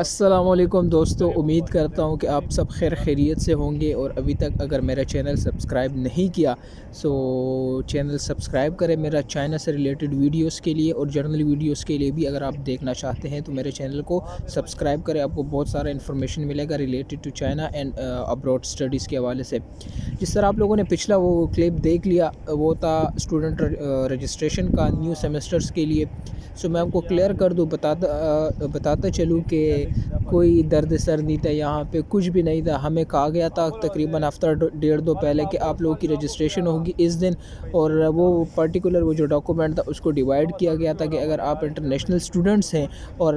السلام علیکم دوستو، امید کرتا ہوں کہ آپ سب خیر خیریت سے ہوں گے، اور ابھی تک اگر میرا چینل سبسکرائب نہیں کیا سو چینل سبسکرائب کریں میرا چائنا سے ریلیٹڈ ویڈیوز کے لیے، اور جرنل ویڈیوز کے لیے بھی اگر آپ دیکھنا چاہتے ہیں تو میرے چینل کو سبسکرائب کریں۔ آپ کو بہت سارا انفارمیشن ملے گا related to China and abroad studies کے حوالے سے۔ جس طرح آپ لوگوں نے پچھلا وہ کلپ دیکھ لیا، وہ تھا اسٹوڈنٹ رجسٹریشن کا نیو سیمسٹرز کے لیے۔ سو میں آپ کو کلیئر کر دوں، بتاتا چلوں کہ کوئی درد سر نہیں تھا، یہاں پہ کچھ بھی نہیں تھا۔ ہمیں کہا گیا تھا تقریباً ہفتہ ڈیڑھ دو پہلے کہ آپ لوگوں کی رجسٹریشن ہوگی اس دن، اور وہ پرٹیکولر وہ جو ڈاکومنٹ تھا اس کو ڈیوائڈ کیا گیا تھا کہ اگر آپ انٹرنیشنل اسٹوڈنٹس ہیں اور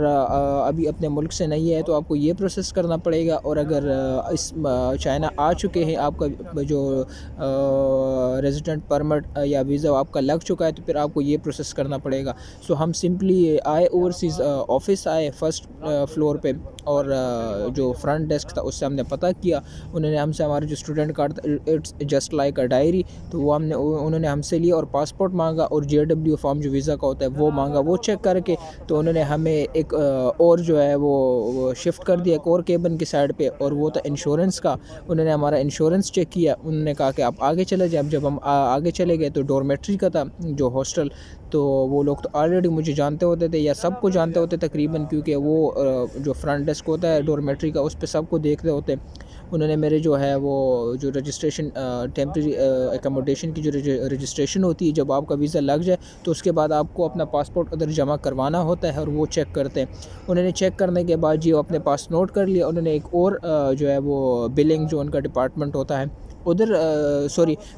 ابھی اپنے ملک سے نہیں ہے تو آپ کو یہ پروسیس کرنا پڑے گا، اور اگر اس چائنا آ چکے ہیں، آپ کا جو ریزیڈنٹ پرمٹ یا ویزا آپ کا لگ چکا ہے، تو پھر آپ کو یہ پروسیس کرنا پڑے گا۔ سو ہم سمپلی آئے اوورسیز آفس آئے فرسٹ فلور پہ، اور جو فرنٹ ڈیسک تھا اس سے ہم نے پتہ کیا۔ انہوں نے ہم سے ہمارا جو اسٹوڈنٹ کارڈ تھا، it's just like a diary, تو وہ انہوں نے ہم سے لیا، اور پاسپورٹ مانگا، اور JW فارم جو ویزا کا ہوتا ہے وہ مانگا۔ وہ چیک کر کے تو انہوں نے ہمیں ایک اور جو ہے وہ شفٹ کر دیا ایک اور کیبن کی سائڈ پہ، اور وہ تھا انشورنس کا۔ انہوں نے ہمارا انشورنس چیک کیا، انہوں نے کہا کہ آپ آگے چلے جائیں۔ جب ہم آگے چلے گئے تو ڈورمیٹری کا تھا جو ہاسٹل، تو وہ لوگ تو آلریڈی مجھے جانتے ہوتے تھے، یا سب کو جانتے ہوتے تقریباً، کیونکہ وہ جو فرنٹ ڈیسک ہوتا ہے ڈورمیٹری کا اس پہ سب کو دیکھتے ہوتے۔ انہوں نے میرے جو ہے وہ جو رجسٹریشن ٹیمپریری اکاموڈیشن کی جو رجسٹریشن ہوتی ہے، جب آپ کا ویزا لگ جائے تو اس کے بعد آپ کو اپنا پاسپورٹ ادھر جمع کروانا ہوتا ہے، اور وہ چیک کرتے ہیں۔ انہوں نے چیک کرنے کے بعد وہ اپنے پاس نوٹ کر لیا۔ انہوں نے ایک اور جو ہے وہ بلنگ جو ان کا ڈپارٹمنٹ ہوتا ہے ادھر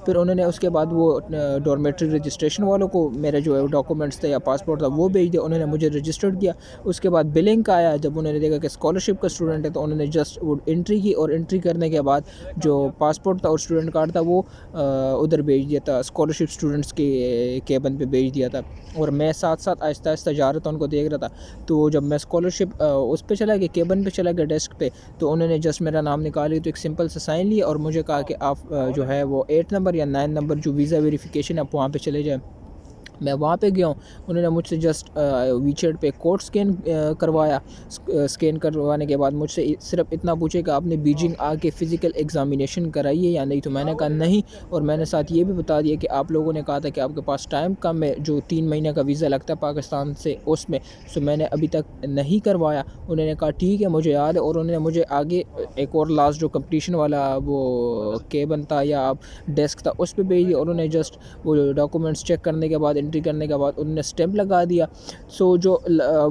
پھر انہوں نے اس کے بعد وہ ڈورمیٹری رجسٹریشن والوں کو میرے جو ڈاکومنٹس تھے یا پاسپورٹ تھا وہ بھیج دیا۔ انہوں نے مجھے رجسٹرڈ کیا۔ اس کے بعد بلنگ کا آیا، جب انہوں نے دیکھا کہ اسکالرشپ کا اسٹوڈنٹ ہے تو انہوں نے جسٹ وہ انٹری کی، اور انٹری کرنے کے بعد جو پاسپورٹ تھا اور اسٹوڈنٹ کارڈ تھا وہ ادھر بھیج دیا تھا، اسکالرشپ اسٹوڈنٹس کے کیبن پہ بھیج دیا تھا، اور میں ساتھ ساتھ آہستہ آہستہ جا رہا تھا، ان کو دیکھ رہا تھا۔ تو جب میں اسکالرشپ اس پہ چلا گیا، کیبن پہ چلا گیا ڈیسک پہ، تو انہوں نے جسٹ میرا نام نکالی، تو ایک سمپل سا سائن لیا، اور مجھے کہا کہ آپ جو ہے وہ 8 نمبر یا 9 نمبر جو ویزا ویریفیکیشن آپ وہاں پہ چلے جائیں۔ میں وہاں پہ گیا ہوں۔ انہوں نے مجھ سے جسٹ وی چیٹ پہ کوڈ سکین کروایا۔ سکین کروانے کے بعد مجھ سے صرف اتنا پوچھے کہ آپ نے بیجنگ آ کے فزیکل ایگزامینیشن کرائی ہے یا نہیں، تو میں نے کہا نہیں، اور میں نے ساتھ یہ بھی بتا دیا کہ آپ لوگوں نے کہا تھا کہ آپ کے پاس ٹائم کم ہے، جو 3 مہینے کا ویزا لگتا ہے پاکستان سے اس میں، سو میں نے ابھی تک نہیں کروایا۔ انہوں نے کہا ٹھیک ہے، مجھے یاد ہے، اور انہوں نے مجھے آگے ایک اور لاسٹ جو کمپٹیشن والا وہ کیبن تھا یا ڈیسک تھا اس پہ بھیج دیا۔ انہوں نے جسٹ وہ ڈاکومنٹس چیک کرنے کے بعد، انٹری کرنے کے بعد انہوں نے اسٹیمپ لگا دیا۔ سو جو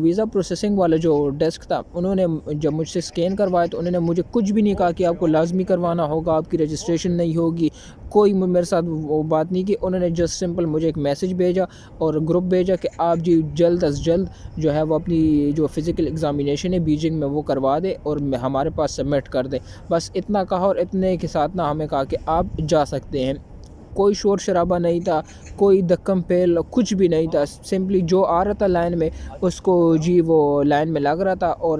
ویزا پروسیسنگ والا جو ڈیسک تھا، انہوں نے جب مجھ سے اسکین کروایا تو انہوں نے مجھے کچھ بھی نہیں کہا کہ آپ کو لازمی کروانا ہوگا، آپ کی رجسٹریشن نہیں ہوگی، کوئی میرے ساتھ وہ بات نہیں کی۔ انہوں نے جسٹ سمپل مجھے ایک میسج بھیجا اور گروپ بھیجا کہ آپ جی جلد از جلد جو ہے وہ اپنی جو فزیکل ایگزامینیشن ہے بیجنگ میں وہ کروا دے اور ہمارے پاس سبمٹ کر دے۔ بس اتنا کہا، اور اتنے کے ساتھ نہ ہمیں کہا کہ آپ جا سکتے ہیں۔ کوئی شور شرابہ نہیں تھا، کوئی دکم پیل کچھ بھی نہیں تھا۔ سمپلی جو آ رہا تھا لائن میں اس کو جی وہ لائن میں لگ رہا تھا، اور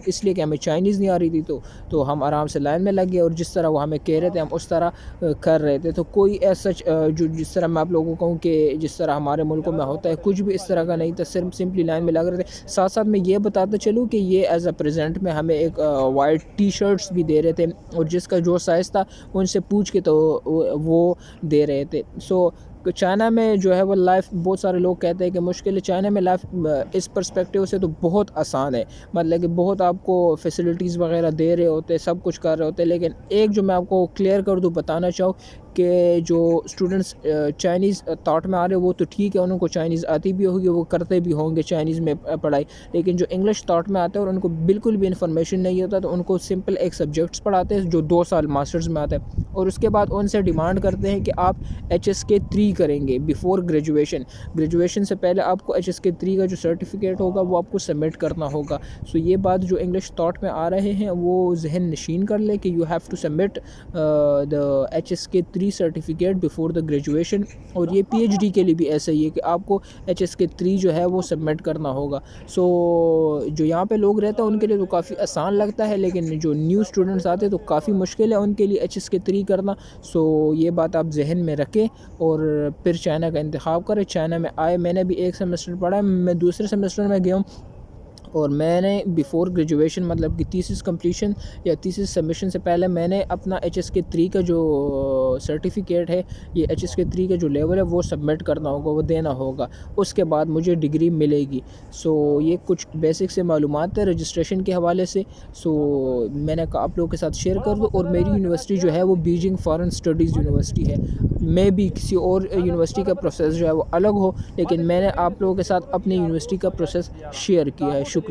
اس لیے کہ ہمیں چائنیز نہیں آ رہی تھی تو ہم آرام سے لائن میں لگ گئے، اور جس طرح وہ ہمیں کہہ رہے تھے ہم اس طرح کر رہے تھے۔ تو کوئی سچ جو جس طرح میں آپ لوگوں کو کہوں کہ جس طرح ہمارے ملکوں میں ہوتا ہے، کچھ بھی اس طرح کا نہیں تھا، صرف سمپلی لائن میں لگ رہے تھے۔ ساتھ ساتھ میں یہ بتاتا چلوں کہ یہ ایز اے پریزنٹ میں ہمیں ایک وائٹ ٹی شرٹس بھی دے رہے تھے، اور جس کا جو سائز تھا ان سے پوچھ کے تو وہ دے رہے تھے۔ سو چائنا میں جو ہے وہ لائف، بہت سارے لوگ کہتے ہیں کہ مشکل ہے، چائنا میں لائف اس پرسپیکٹیو سے تو بہت آسان ہے، مطلب کہ بہت آپ کو فیسلٹیز وغیرہ دے رہے ہوتے، سب کچھ کر رہے ہوتے۔ لیکن ایک جو میں آپ کو کلیئر کر دوں، بتانا چاہوں کہ جو اسٹوڈنٹس چائنیز تھاٹ میں آ رہے وہ تو ٹھیک ہے، ان کو چائنیز آتی بھی ہوگی، وہ کرتے بھی ہوں گے چائنیز میں پڑھائی، لیکن جو انگلش تھاٹ میں آتے ہیں اور ان کو بالکل بھی انفارمیشن نہیں ہوتا، تو ان کو سمپل ایک سبجیکٹس پڑھاتے ہیں جو 2 سال ماسٹرز میں آتا ہے، اور اس کے بعد ان سے ڈیمانڈ کرتے ہیں کہ آپ HSK3 کریں گے بیفور گریجویشن سے پہلے آپ کو HSK3 کا جو سرٹیفکیٹ ہوگا وہ آپ کو سبمٹ کرنا ہوگا۔ سو یہ بات جو انگلش تھاٹ میں آ رہے ہیں وہ ذہن نشین کر لے کہ you have to submit the HSK3 certificate before the graduation, اور یہ PhD کے لیے بھی ایسا ہی ہے کہ آپ کو HSK3 جو ہے وہ سبمٹ کرنا ہوگا۔ سو جو یہاں پہ لوگ رہتے ہیں ان کے لیے تو کافی آسان لگتا ہے، لیکن جو نیو اسٹوڈنٹس آتے ہیں تو کافی مشکل ہے ان کے لیے HSK3 کرنا۔ سو یہ بات آپ ذہن میں رکھیں، اور پھر چائنا کا انتخاب کریں۔ چائنا میں آئے، میں نے بھی 1 سیمسٹر پڑھا، میں دوسرے سیمسٹر میں گیا ہوں، اور میں نے بیفور گریجویشن مطلب کہ تھیسس کمپلیشن یا تھیسس سبمیشن سے پہلے میں نے اپنا HSK3 کا جو سرٹیفکیٹ ہے، یہ HSK3 کا جو لیول ہے وہ سبمٹ کرنا ہوگا، وہ دینا ہوگا، اس کے بعد مجھے ڈگری ملے گی۔ سو یہ کچھ بیسک سے معلومات ہے رجسٹریشن کے حوالے سے، سو میں نے کہا آپ لوگوں کے ساتھ شیئر کر دوں۔ اور میری یونیورسٹی جو ہے وہ بیجنگ فارن اسٹڈیز یونیورسٹی ہے، میں بھی کسی اور یونیورسٹی کا پروسیس جو ہے وہ الگ ہو، لیکن میں نے آپ لوگوں کے ساتھ اپنی یونیورسٹی کا پروسیس شیئر کیا ہے۔ شکریہ۔